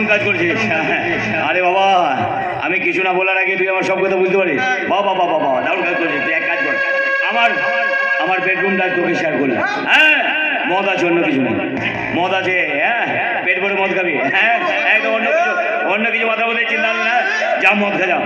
দারুণ কাজ করছিস। আরে বাবা, আমি কিছু না বলার আগে তুই আমার সব কথা বুঝতে পারিস। বাবা বাবা বাবা, দারুণ কাজ করছিস। তুই এক কাজ কর, আমার বেডরুমটা তোকে শেয়ার করলাম। হ্যাঁ, মদ আছে, অন্য কিছু নেই। মদ আছে, হ্যাঁ, পেট ভরে মদ খাবি। হ্যাঁ, একদম অন্য কিছু মাথা বলে চিন্তা না। যা মদ খা, যাও।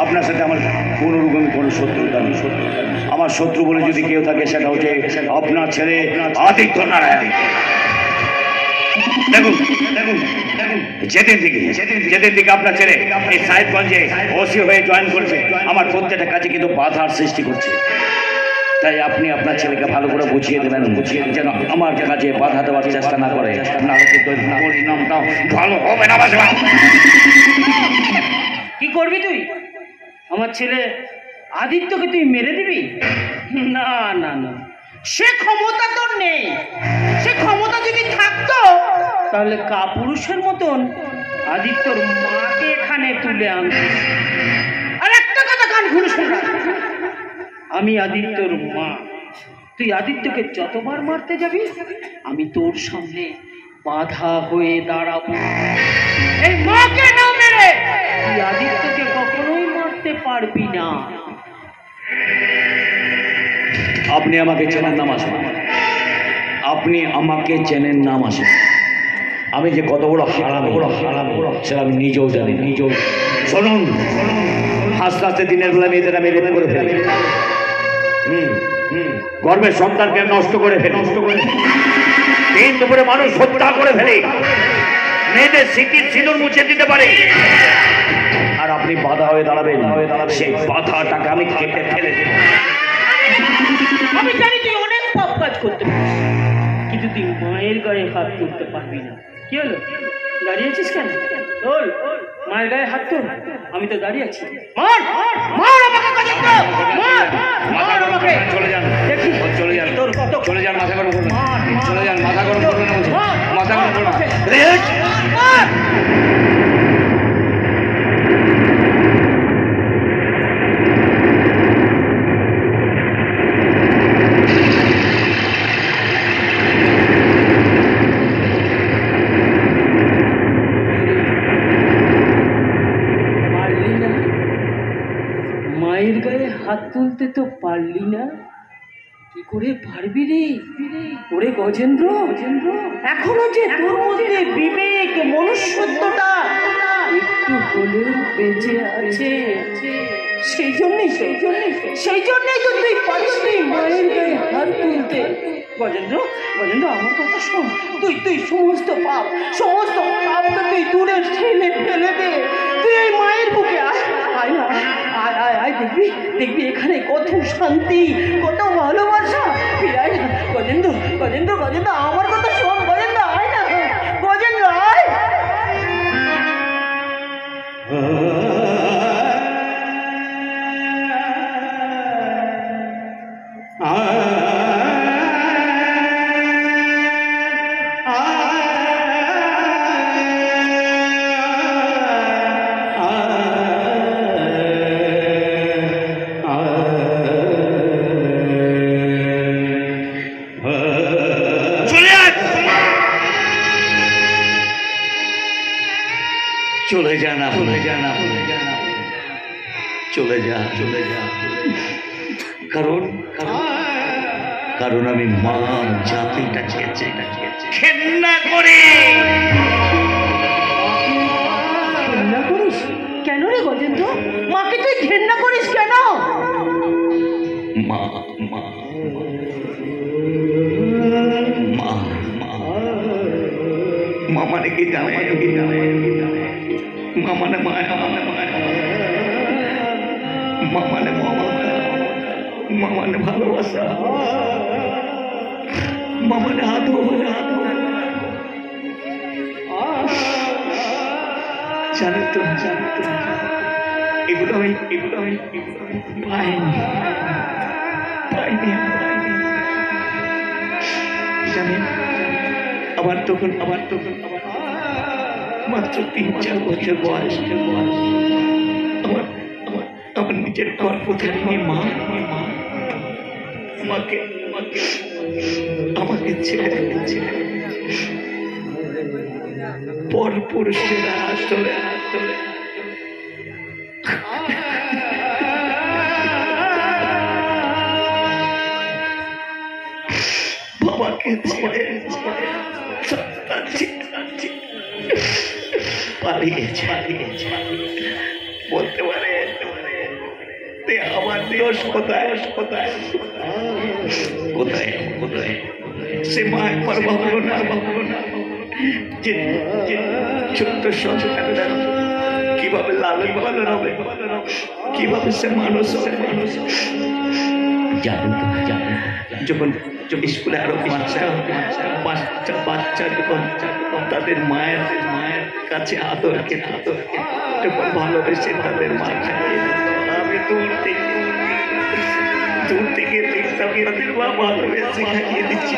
আপনার সাথে আমার কোনোরকম কোনো শত্রুতা নেই। আমার শত্রু বলে যদি কেউ থাকে সেটা হচ্ছে আপনার ছেলে আদিত্য নারায়ণ। দেখুন দেখুন যেদিন থেকে আপনার ছেলে এই সাহেবগঞ্জে ওসি হয়ে জয়েন করছে, আমার প্রত্যেকটা কাজে কিন্তু বাধার সৃষ্টি করছে। তাই আপনি আপনার ছেলেকে ভালো করে বুঝিয়ে দেবেন, যেন আমার কাজে বাধা দেওয়ার চেষ্টা না করে, নাহলে কিন্তু পরিণামটাও ভালো হবে না। কি করবি তুই? আমার ছেলে আদিত্যকে তুই মেরে দিবি? না না না, সে ক্ষমতা তোর নেই। সে ক্ষমতা যদি থাকতো তাহলে কাপুরুষের মতন আদিত্যর মাকে এখানে তুলে আনতো। আর একটা কথা কান খুলে শোন, আমি আদিত্যর মা। তুই আদিত্যকে যতবার মারতে যাবি আমি তোর সামনে বাধা হয়ে দাঁড়াবো। এই মাকে না মেরে তুই আদিত্যকে কখনোই মারতে পারবি না। আপনি আমাকে চেনেন নাম আসেন, আপনি আমাকে চেনেন নাম আসেন। আমি যে কত বড় হারাম সেটা আমি নিজেও জানি। শুনুন, আস্তে আস্তে দিনের বেলা মেয়েদের আমি রেপ করে ফেলি, গর্ভের সন্তানকে নষ্ট করে ফেলি, দিন দুপুরে মানুষ হত্যা করে ফেলি, মেয়েদের স্মৃতির সিঁদুর মুছে দিতে পারে। আর আপনি বাধা হয়ে দাঁড়াবেন, সেই বাধাটাকে আমি কেটে ফেলে দেব। আমি জানি তুই অনেক পাপ কাজ করতে পারিস, কিন্তু তুই মায়ের গায়ে হাত তুলতে পারবি না। কি হলো, দাঁড়িয়েছিস কেন? তোল মায়ের গায়ে হাত তোল। আমি তো দাঁড়িয়ে আছি। মার মার আমাকে, মার আমাকে। চলে যান, দেখি চলে যান, তোর কত চলে যান, মাথা গরম করবেন, চলে যান, মাথা গরম করবেন না, মাথা গরম করবেন। মায়ের গায়ে হাত তুলতে তো পারলি না, কি করে পারবি রে? ওরে গজেন্দ্র, এখনো যে তোর মধ্যে বিবেক, মনুষ্যত্বটা একটু হলেও বেঁচে আছে, সেই জন্যই তো তুই পারিস মায়ের গায়ে হাত তুলতে। গজেন্দ্র, আমার কথা শোন। তুই সমস্ত পাপকে তুই দূরে ফেলে দে। তুই এই মায়ের বুকে আয় না, আয় দেখবি এখানে কত শান্তি, কত ভালোবাসা। আয় না গজেন্দ্র, আমার কথা শোন। গজেন্দ্র, আয় না, গজেন্দ্র আয়। চলে যা, কারণ আমি মা জাতিটা ঘেন্না করি। ঘেন্না করিস কেন রে গজেন্দ্র? মাকে তুই ঘেন্না করিস কেন? মা মানে কি জানে? মা মানে মায়া, মা মানে মা মানে ভালোবাসা, মা মানে হাত। জানো তো এগুলো আমি পাইনি। জানেন, আমার তখন মাত্র 3-4 বছর বয়স। আমার আমার আমার নিজের গর্ভধারিণী মা আমাকে আমাকে ছেড়ে পরপুরুষের আসলে বাবাকে ছেড়ে পালিয়েছে বলতে পারে আমার দোষ কোথায় সে মা একবার ভাবলো না যে ছোট্ট সন্তানরা কিভাবে লালন পালন হবে, কিভাবে সে মানুষ জানেন যখন স্কুলে আরো বাচ্চা যখন তাদের মায়ের কাছে আদরকে যখন ভালোবেসে তাদের মা খাইয়ে আমি দূর থেকে দেখতাম তাদের মা ভালোবেসে খাইয়ে দিচ্ছি।